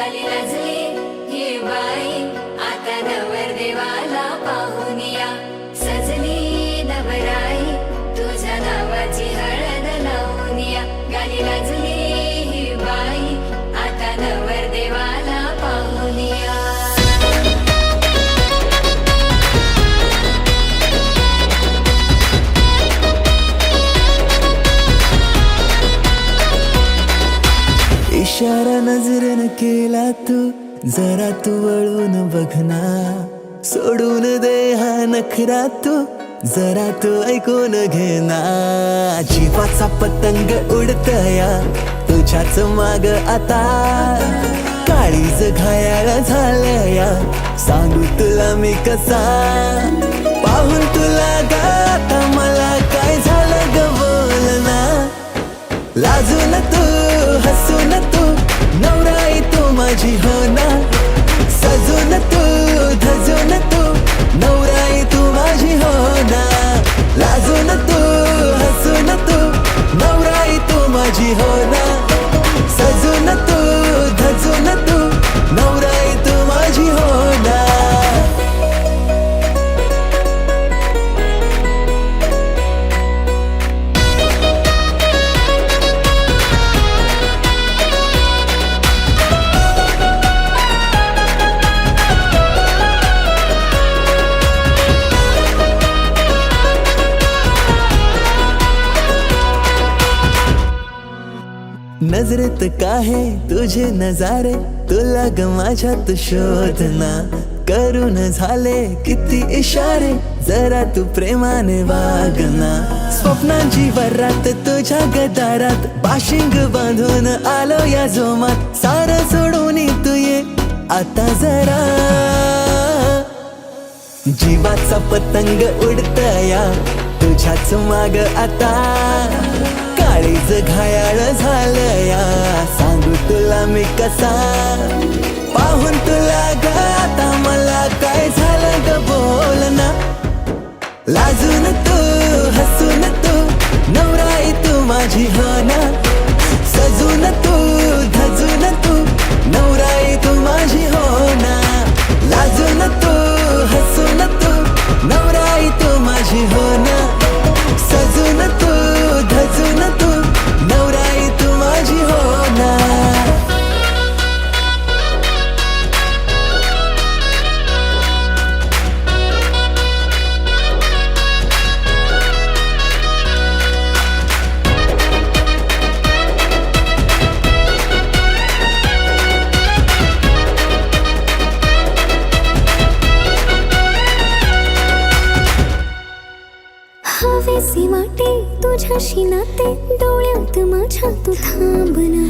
गाली लाजली ही बाई आता नवरदेवाला पाहून या सजली नवराई तुझ्या नावाची हळद लावून या गाली लाजली ही बाई आता नवरदेवाला पाहून या इशारा नजरेनं केला तू जरा तू वळून बघना सोडून दे हा नखरा तू जरा तू ऐकून घेना जीवाचा पतंग उडतया तुझ्याच माग आता काळीज घायाळ झालया सांगू तुला मी कसा पाहून तुला गाता मला काय झालं ग बोलना लाजून तू हसून तू नवराई तू माझी हो ना सजून तू धजून तू नवराई तू माझी हो ना लाजून तू हसून तू नवराई तू माझी हो ना सजून तू धजून तू नवराई तू माझी हो ना नजरेत काहे तुझे नजारे तुला ग माझ्यात शोधना करून झाले किती इशारे जरा तू प्रेमाने वागना स्वप्नांची वरात तुझ्या गदारात बाशिंग बांधून आलो या जोमात सारं सोडून तू ये आता जरा जीवाचा पतंग उडतया तुझ्याच माग आता काळीज घायाळ झालया सांगू तुला मी कसा पाहून तुला गाता मला काय झालं ग बोलना लाजून तू हसून तू नवराई तू माझी हो ना सजून तू धजून तू नवराई तू माझी हो ना लाजून तू हसून तू नवराई तू माझी हो ना सजून तू धजून तू नवराई तू माझी हो ना हवेसी वाटे तुझ्याशी नाते डोळ्यात माझ्या तू थांबना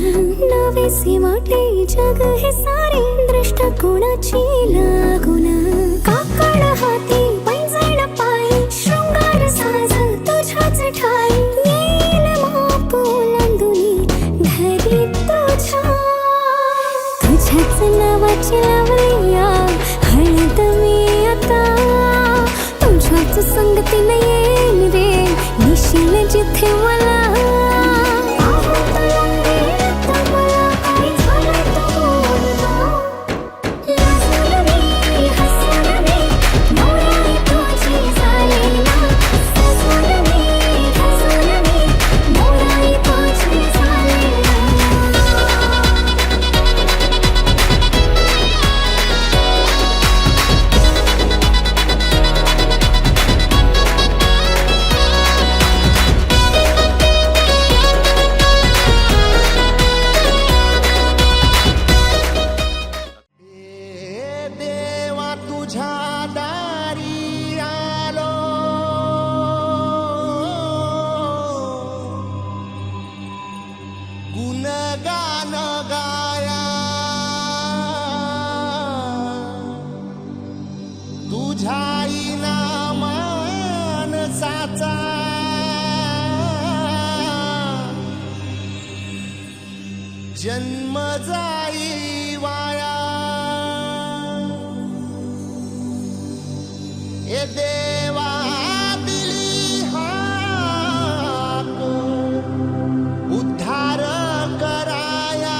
नवेसी वाटे जग हे सारे दृष्टिकोनाची लागुना काकड हाती पैंजण पायी शृंगार साज तुझ्याच ठाई येईल माप ओलांडुनी घरी तुझ्याच नावाची लावलिया हळद मी आता तुझ्याच संगतीने येईन रे निशील जिथे मला जन्म जाई वाया ए देवा दिली हाक उद्धार कराया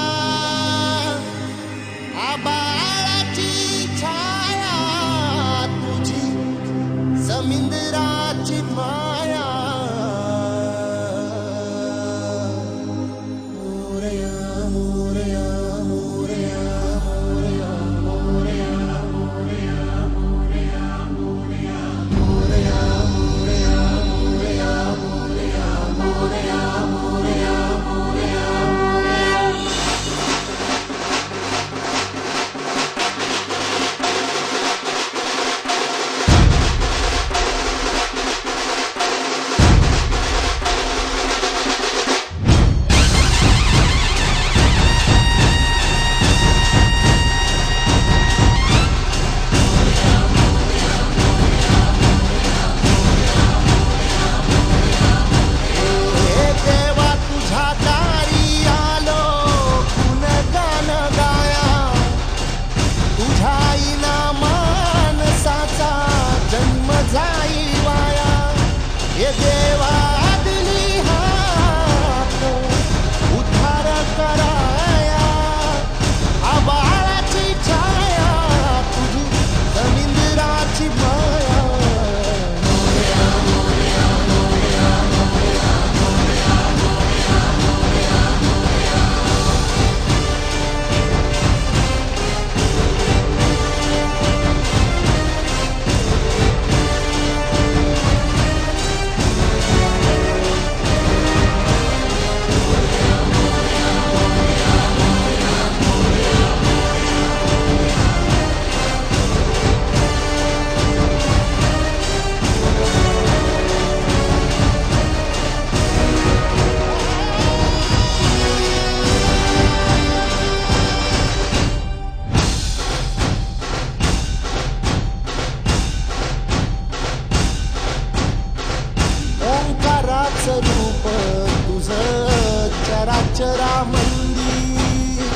अक्षरामंदी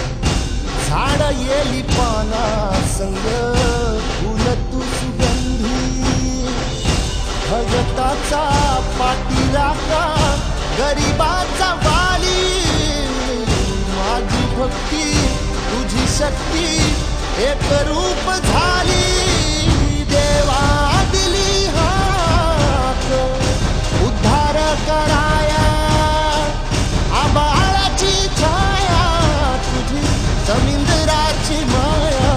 झाड येली पाना संग फुल तू सुगंधी भगताचा पाठीराखा गरिबाचा वाली माझी भक्ती तुझी शक्ती एक रूप झाली देवा दिली हाक उद्धार कराया आबाळाची छाया तुझी समिंदराची माया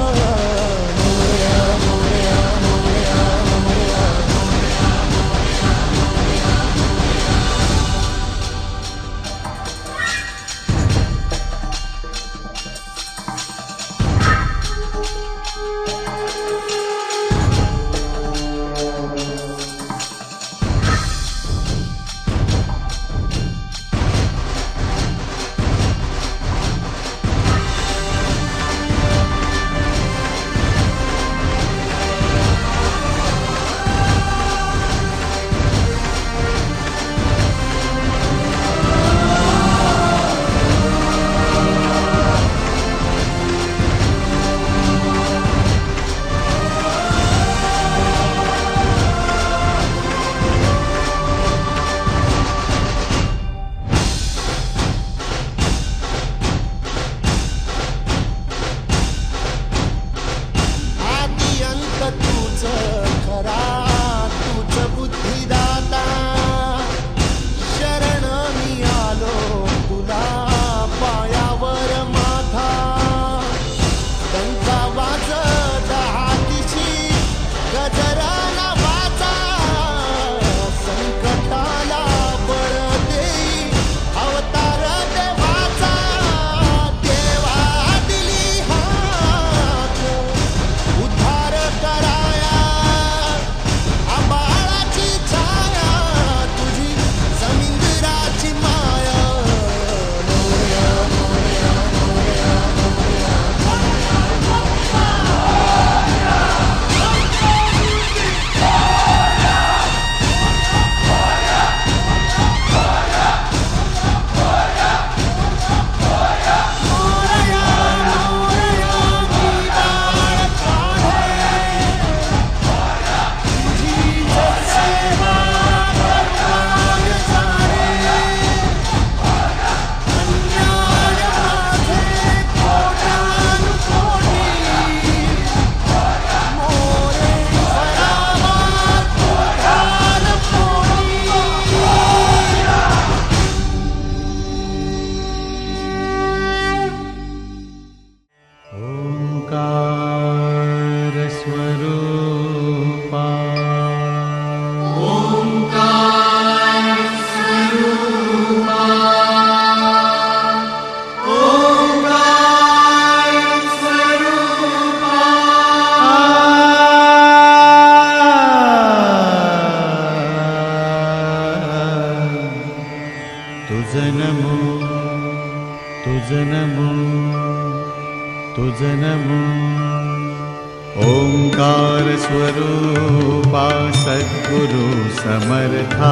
ओंकार स्वरूपा सद्गुरु समर्था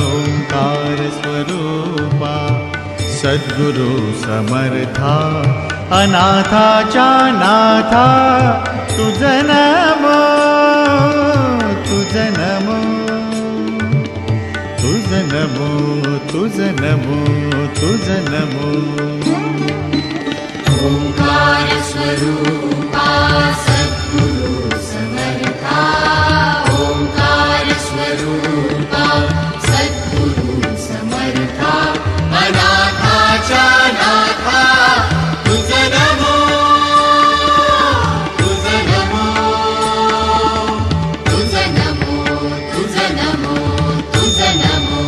ओंकार स्वरूपा सद्गुरु समर्था अनाथाच्या नाथा तुझ नमो तुझ नमो तुझ नमो तुझ नमो तुझ नमो ओंकार स्वरूपा सद्गुरु समर्था ओंकार स्वरूपा सद्गुरु समर्था अनाथाच्या नाथा तुझ नमो तुझ नमो तुझ नमो तुझ नमो तुझ नमो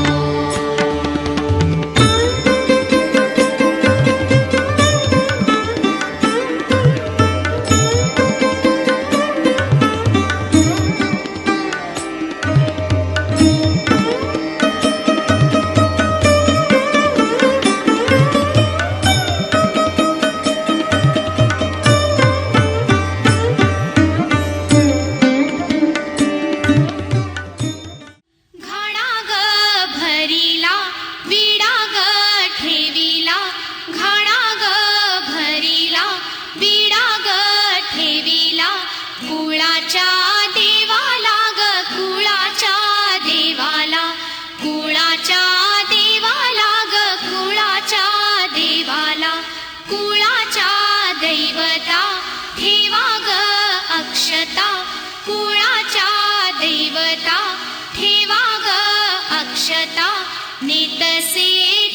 नेतसे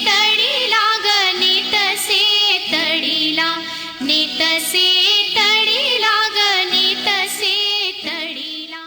तडीला ग नेतसे तडीला नेतसे तडीला ग नेतसे तडीला.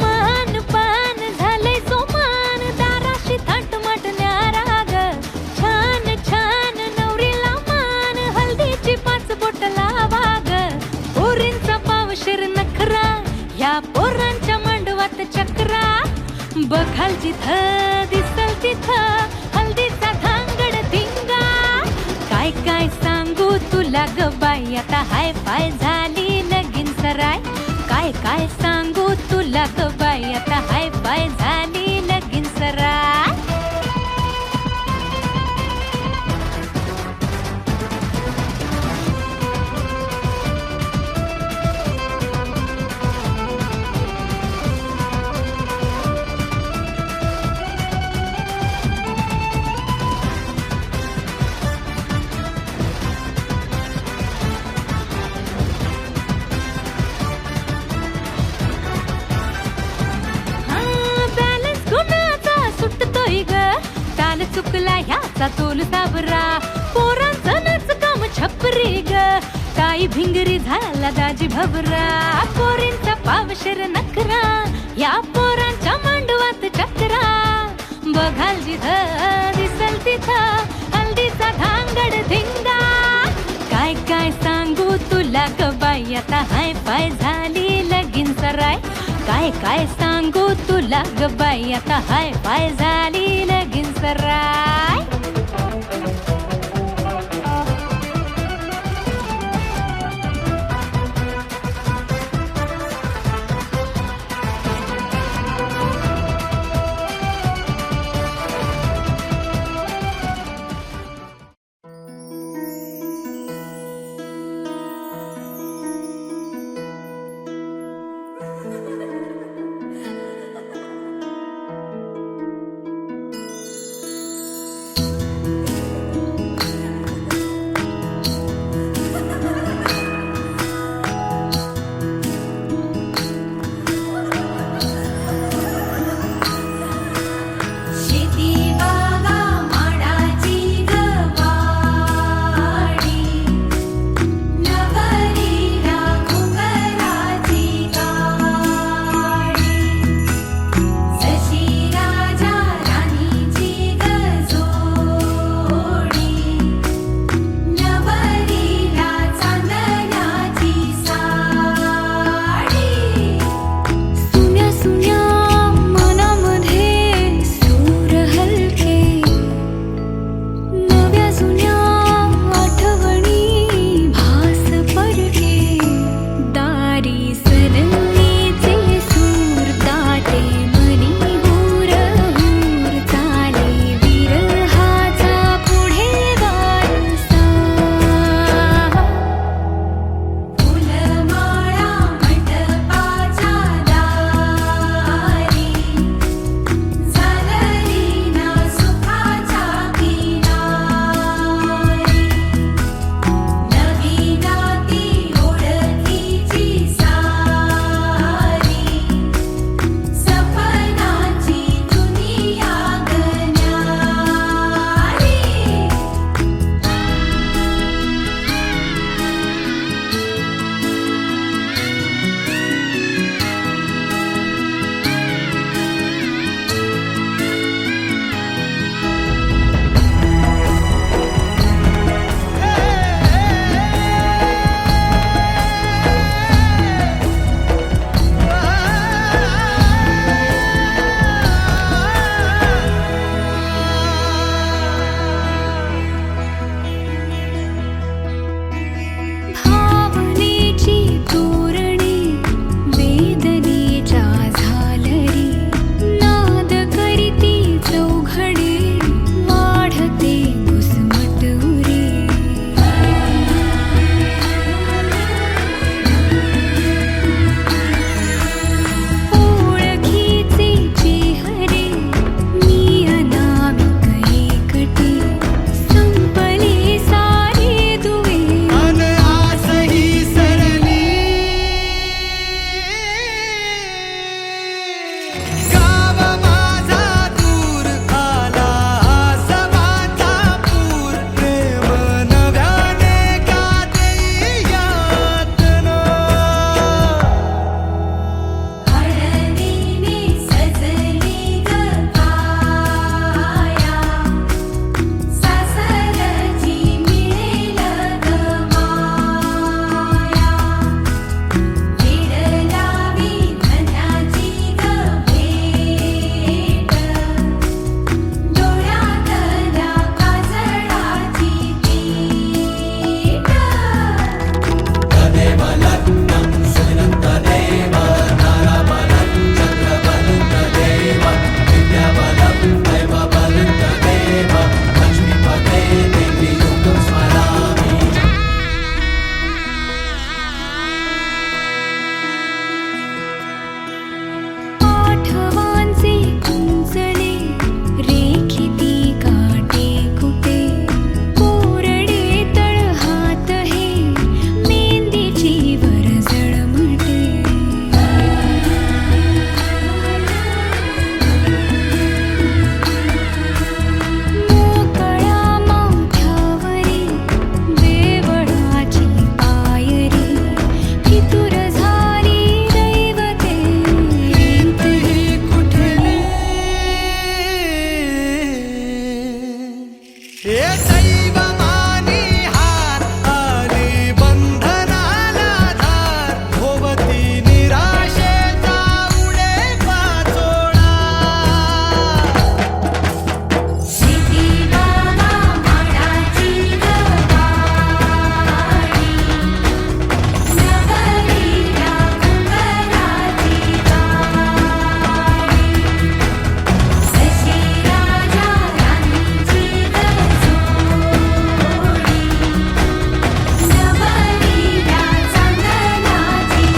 मान पान झालंय जोमान दाराशी थाटमाट न्यारा ग. छान छान नवरीला मान हल्दीची 5 बोट लावा ग. पोरींचा पावशेर नखरा या पोरांच्या मांडवात चक्रा. बघाल जिथं दिसल तिथं हल्दीचा धांगड धिंगा. काय काय सांगू तुला ग बाई आता हाय फाय झाली लगीन सराय. काय काय सांगू तुला ग बाई आता हाय फाय झाली लगीन सराय. बॅलन्स गुणाचा सुटतोय ग. ताल चुकला ह्याचा तोल साबरा. पोरांचं नाच काम छपरी ग. ताई भिंगरी झाला दाजी भबरा. पोरींचा पावशेर नखरा या पोरांच्या मांडवात चक्रा. बघाल जिथं दिसल तिथं हल्दीचा धांगड धिंगा. काय काय सांगू तुला ग बाई आता हाय फाय झाली लगीन सराय. काय काय सांगू तुला ग बाई आता हाय फाय झाली लगीन सराय. नवरीला घुंगराची गाडी. आठवांचे कुंचले रेखिती काटे कुटे कोरडे तळहात हे मेहंदीची वरजळ म्हटे मोकळ्या माथ्यावरी देवळाची पायरी फितूर झाली दैवते रीत हे कुठली हे दैव मानी हार आली बंधनाला धार भोवती निराशेचा उडे पाचोळा शेती बाबा माडाची गवाडी नगरीला कुंभाराची गाडी सशी राजा राणीची गजोडी नगरीला चांदणाची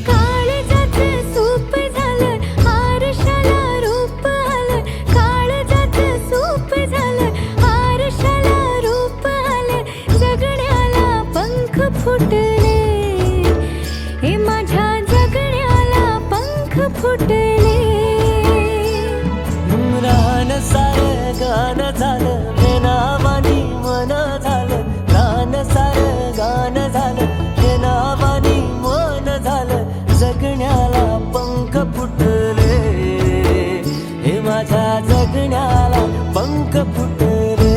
काळजाचं सूप झालं आरशाला रूप आलं काळजाचं सूप झालं आरशाला रूप आलं जगण्याला पंख फुटले हे माझ्या जगण्याला पंख फुटले रान सार गान झालं बेनावानी मन झालं रान सार गान झालं बेनावानी मन झालं जगण्याला पंख फुटले हे माझ्या जगण्याला पंख फुटले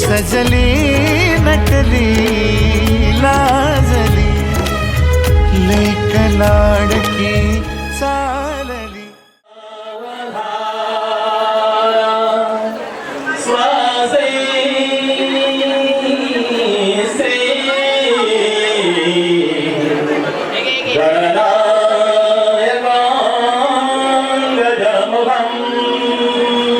सजली नटली लाजली लेक लाडकी चालली गणनायकांगजमुखम्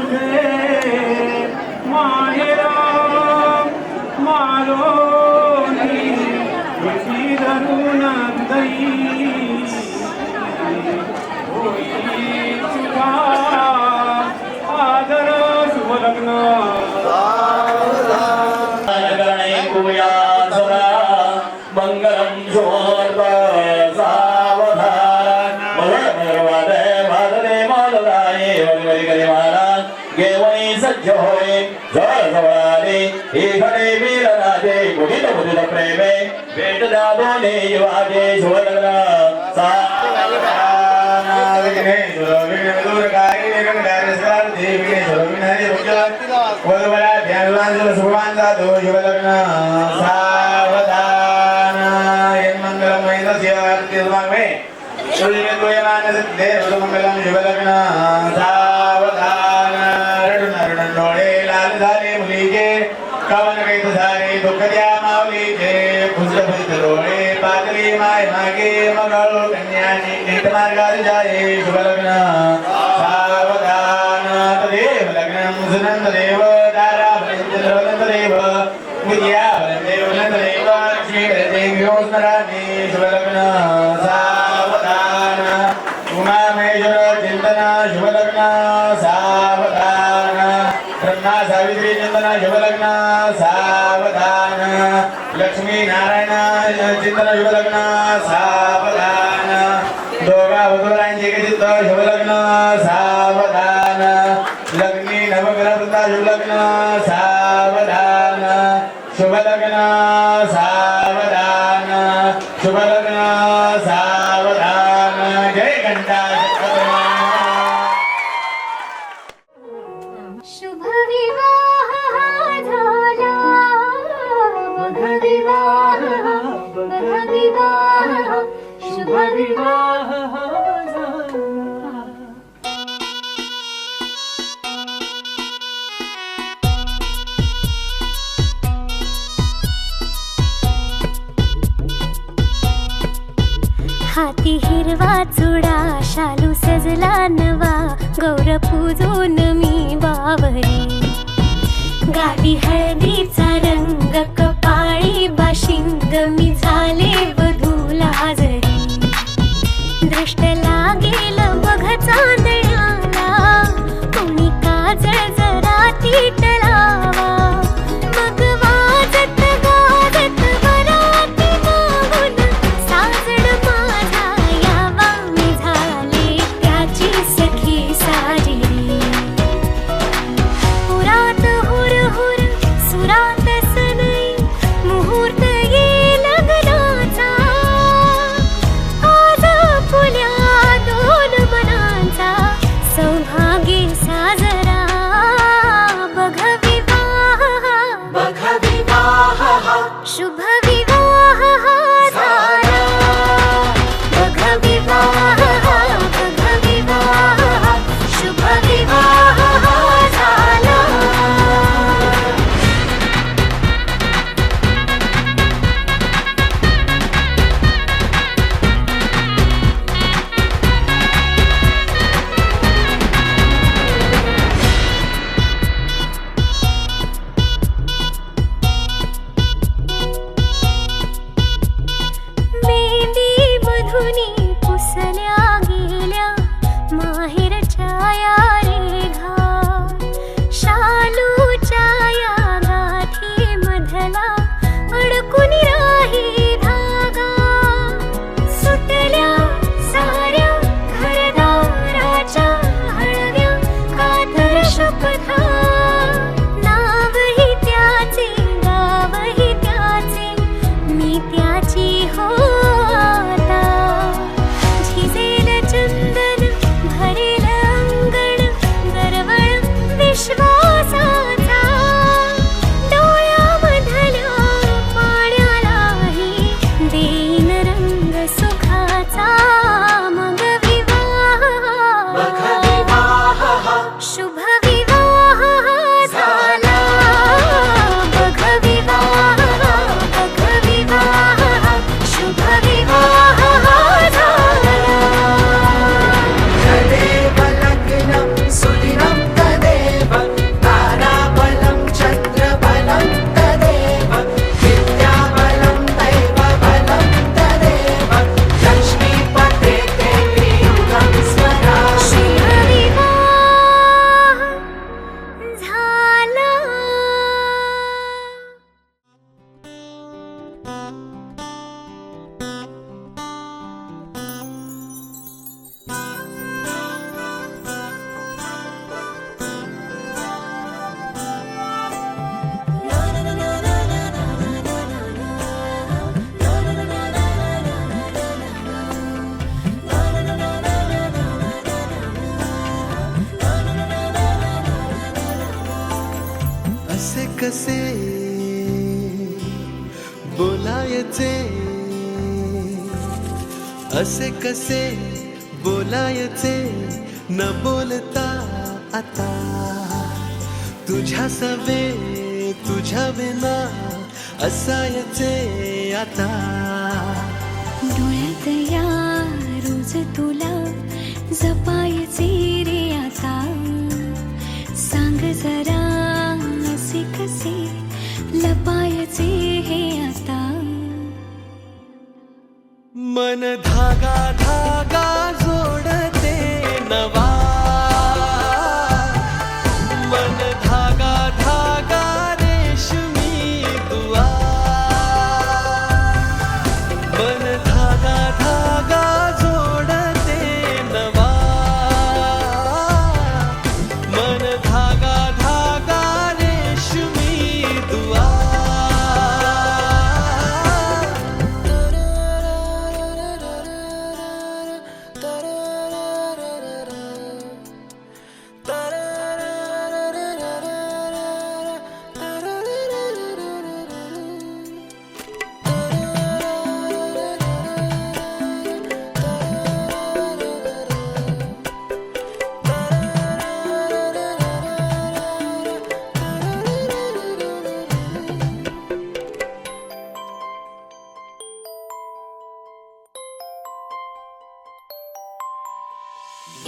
तुझे केवणी सज्ज होय जवळ जवळ आले एकडे मिलनाचे मुदित मुदित प्रेमे भेट द्या दोन्ही युवाचे शुभलग्न विघ्नेश्वर विघ्न दूर काही विघ्नकार देवी विघ्नेश्वर विघ्नाचे भक्त वधूवरा ध्यानवान शुभवान जातो शुभलग्न सावधान यन्मंगलमय तस्य आरती मंगलम शुभलग्न सावधान रडून डोळे लाल झाले मुलीचे कवन कैत झाले दुःख द्या माऊलीचे फुसफुस डोळे पातळी माय मागे मगाळू कन्यानी नीट मार्गात जाये शुभलग्न सावधान तदेव लग्नम सुनंद देव दारा भलेंद्र देव विद्या भलेंदेव नंददेव श्रीदेव स्मरामी शुभलग्न सावधान उमामेश्वर चिंतन शुभलग्न सावधान ब्रह्मा सावित्री चिंतन शुभलग्न सावधान लक्ष्मी नारायण चिंतन शुभलग्न सावधान दोघा वधूवरांचे चित्त शुभलग्न सावधान लग्नी नवग्रह वृंदा शुभलग्न सावधान शुभलग्न सावधान शुभलग्न सावधान जय घंटा शुभ विवाह हा झाला बघ विवाह बघ विवाह शुभ विवाह हा झाला. हाती हिरवा चुडा शालू सजला नवा गौर पूजून मी बावरी गाडी हळदीचा रंग कपाळी बाशिंग मी झाले वधूला जरी दृष्ट लागेल बघ चांदण्याला कोणी काजळ जरा तीट लावा मग वाजत गाजत वराती मागून साजण माझा यावा मी झाले त्याची सखी सारी पुरात हुर हुर सुरात सनई कसे बोलायचे, असे कसे बोलायचे न बोलता आता, तुझ्या सवे तुझ्या विना असायचे आता. डोळ्यात या रोज तुला जपायचे रे आता, सांग जरा असे कसे लपायचे हे आता. मन धागा धागा जोडते नवा, मन धागा धागा रेशमी दुआ, मन धागा धागा जोडते नवा, मन धागा धागा रेशमी दुआ.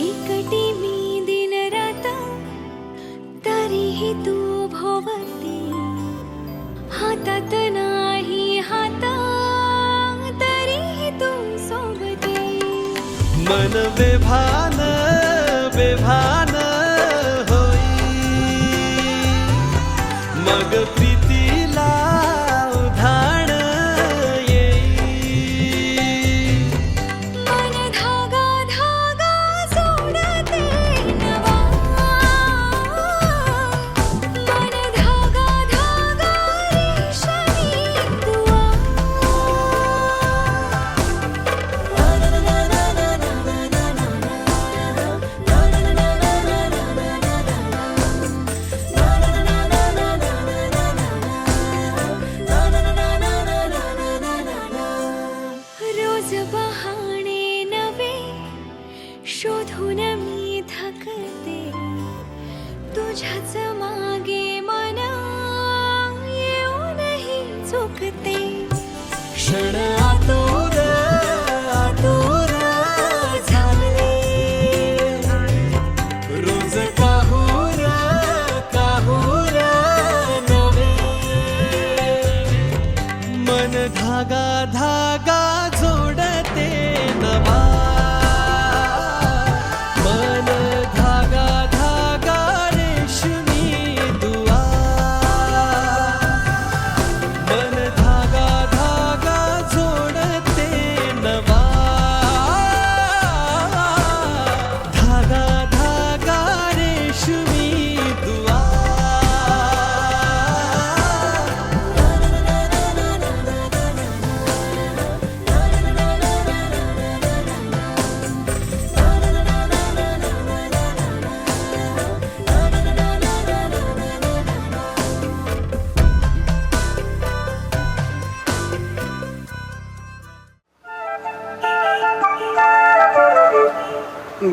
एकटी मी दिन रात तरीही तू भोवती, हातात नाही हात तरीही तू सोबती. मन बेभान बेभान होई, मग प्रीतीला उधाण येई. मन धागा धागा जोडते नवा, मन धागा धागा रेशमी दुआ. रोज बहाणे नवे शोधून मी थकते, तुझ्याच मागे मन येऊनही चुकते. क्षण आतुर आतुर झाले, रोज काहूर काहूर नवे. मन धागा धागा जोडते नवा, मन धागा धागा रेशमी दुआ, मन धागा धागा जोडते नवा, धागा धागा रेशमी दुआ.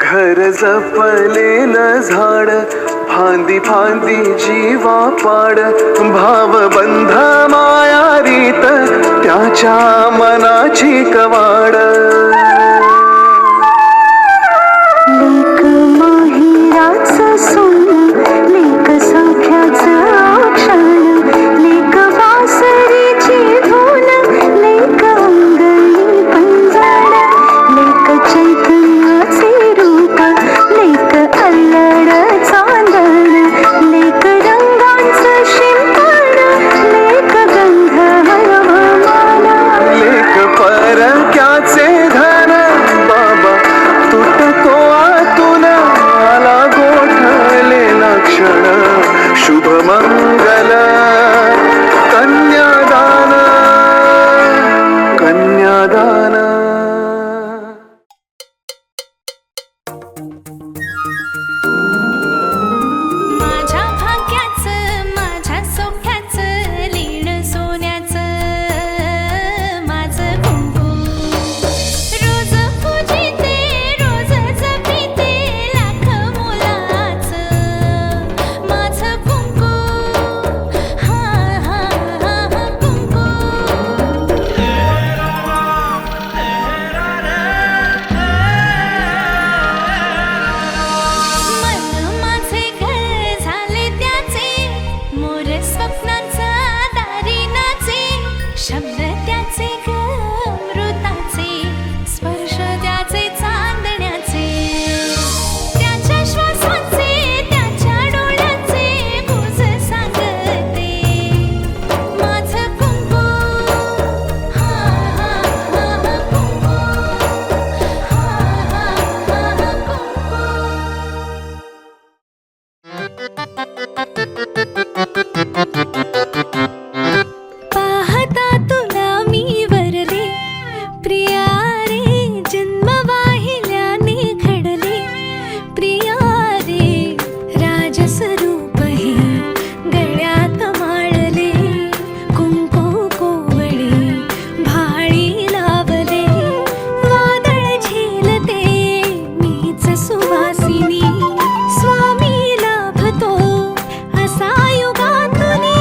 घर जपलेलं झाड, फांदी फांदी जीवा पाड, भावबंध माया रीत त्याच्या मनाची कवाड. लेक माहिराचं सोनं, लेक सौख्याचं औक्षण, लेक वासरीची धून, लेक अंगणी पंजण, लेक चैतन्याचे रूप, लेक अल्लड चांदण, लेक रंगांचं शिंपण, लेक गंध हवामान, लेक परक्याचे धन, पाहता तुला मी वरले प्रिया रे, जन्म वाहिल्याने घडले प्रिया रे, राजस्वरूप हे गळ्यात माळले, कुंकू कोवळे भाळी लावले, वादळ झेलते मीच सुवासिनी, स्वामी लाभतो असा युगातुनी,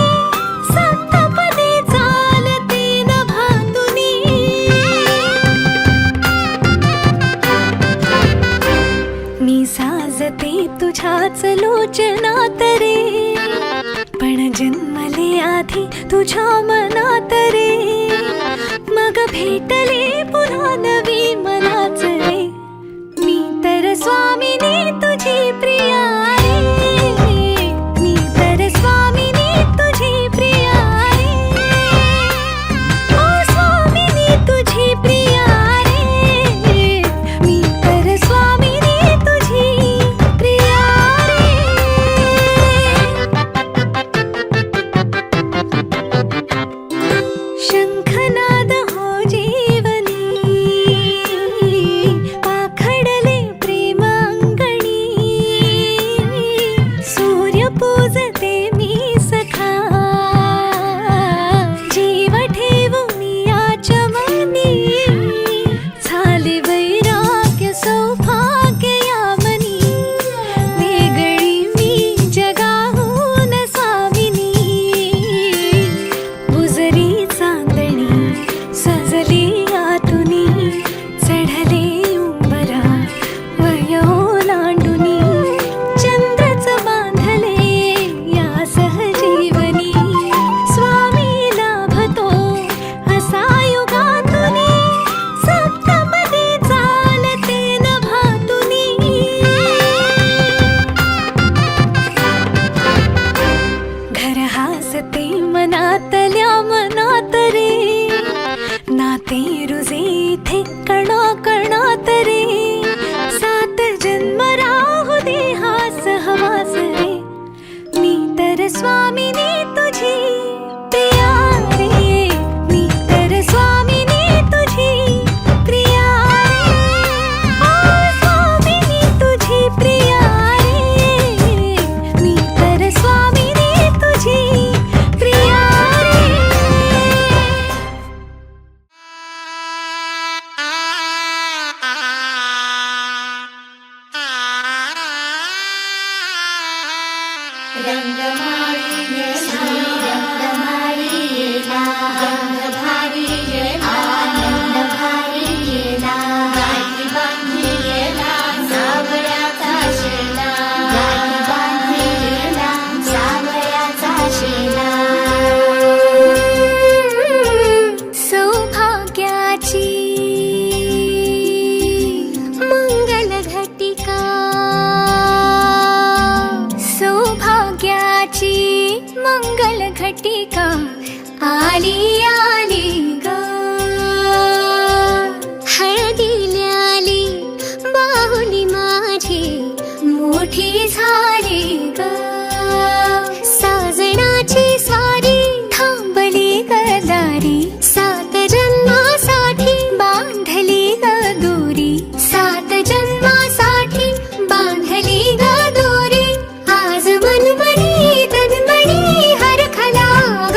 सप्तपदी चालते नभातुनी. मी साजते तुझ्याच लोचनात रे, पण जन्मले आधी तुझ्या मनात रे, मग भेटले पुन्हा नवी मनाच रे, मी तर स्वामिनी तुझी प्रिया रे, मी तर स्वामिनी तुझी प्रिया रे, ओ स्वामिनी तुझी प्रिया रे, मी तर स्वामिनी तुझी प्रिया रे. शंखनाद हो जीवनी, पाखडले प्रेम अंगणी, सूर्य पूजते मी सखा, जीव ठेवून याचमनी, झाले वैराग्य सौभाग्य यामनी, वेगळी मी जगाहून स्वामिनी, बुजरी चांदणी सजली आतुनी, चढले उंबरा वयो लांडुनी, चंद्रच बांधले या सहजीवनी, स्वामी लाभतो असा युगातुनी, सप्तपदी चालते नभातुनी. घर हासते मनातल्या मनात रे, नाते रुजे इथे कणा कणात रे, सात जन्म राहू दे हा सहवास रे, मी तर स्वामिनी तुझी प्रिया रे, मी तर स्वामिनी तुझी प्रिया रे, ओ स्वामिनी तुझी प्रिया रे, मी तर स्वामिनी तुझी प्रिया रे. रंगमाळी येला, रंगभारी येला, आनंदभारी येला, गाठी बांधी येला, सावळ्याचा शेला, गाठी बांधी येला, सावळ्याचा शेला. सौभाग्याची मंगल घटिका, सौभाग्याची मंगल घटिका, आली आली ग, हळदीला आली बाहुली माझी, मोठी झाली ग, साजणाची स्वारी थांबली गदारी, सात जन्मासाठी बांधली ग दोरी, सात जन्मासाठी बांधली ग दोरी, आज मनमणी तन्मणी हरखला ग.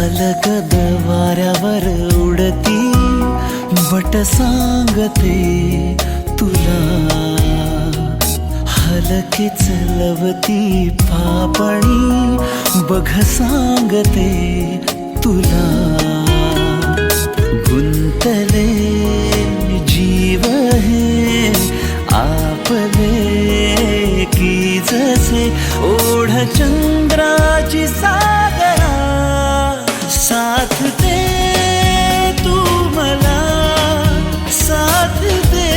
अलगद वाऱ्यावर उडती बट सांगते तुला, हलकेच लवती पापणी बघ सांगते तुला. गुंतले जीव हे आपले की जसे ओढ चंद्राची सागरा, साथ दे तू मला, साथ दे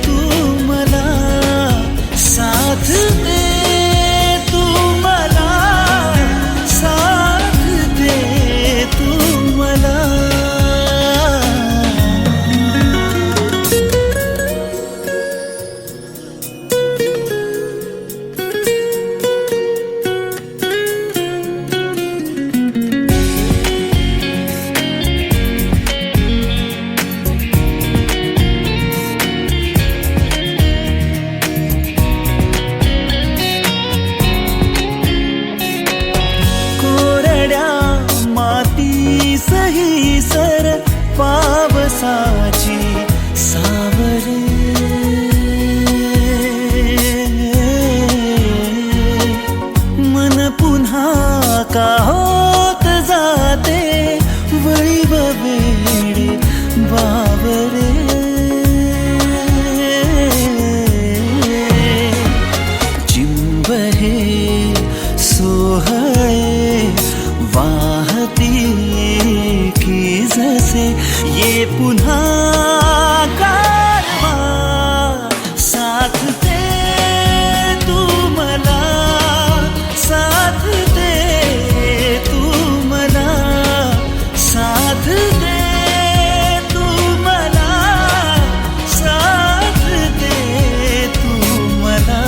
तू मला, साथ दे तू मला, साथ दे तू मला. सही सर पावसाची सावरे, मन पुन्हा का होत जाते वळीव वेडे बावरे. चिंब हे सोहळे वाहती की जसे ये पुन्हा गारवा, साथ दे तू मला, साथ दे तू मला, साथ दे तू मला, साथ दे तू मला.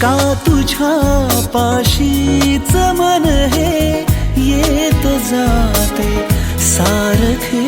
का तुझ्या पाशीच मन हे येत जाते सारखे,